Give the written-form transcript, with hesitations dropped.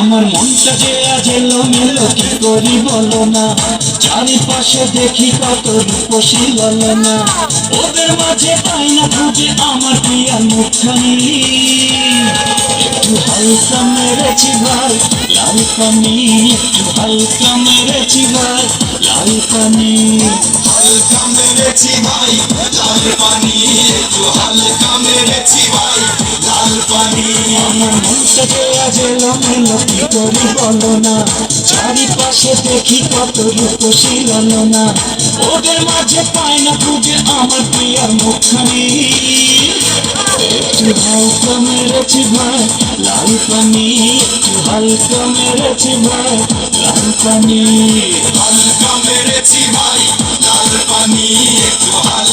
আমার মনটা যে আজ এলোমেলো, কি করি বলো না। চারিপাশে দেখি কত রূপসী ললনা, ওদের মাঝে পাই না খুঁজে আমার প্রিয়ার মুখখানি। একটু হালকা মেরেছি ভাই লাল পানি, একটু হালকা মেরেছি ভাই লাল পানি। হালকা মেরেছি ভাই লাল পানি, একটু হালকা মেরেছি ভাই লাল পানি। আমার মনটা যে আজ এলোমেলো, কি করি বলো না। চারিপাশে দেখি কত রূপসী ললনা, ওদের মাঝে পাই না খুঁজে আমার প্রিয়ার মুখখানি। একটু হালকা মেরেছি ভাই লাল পানি, একটু হালকা মেরেছি ভাই লাল পানি। হালকা মেরেছি ভাই লাল পানি, একটু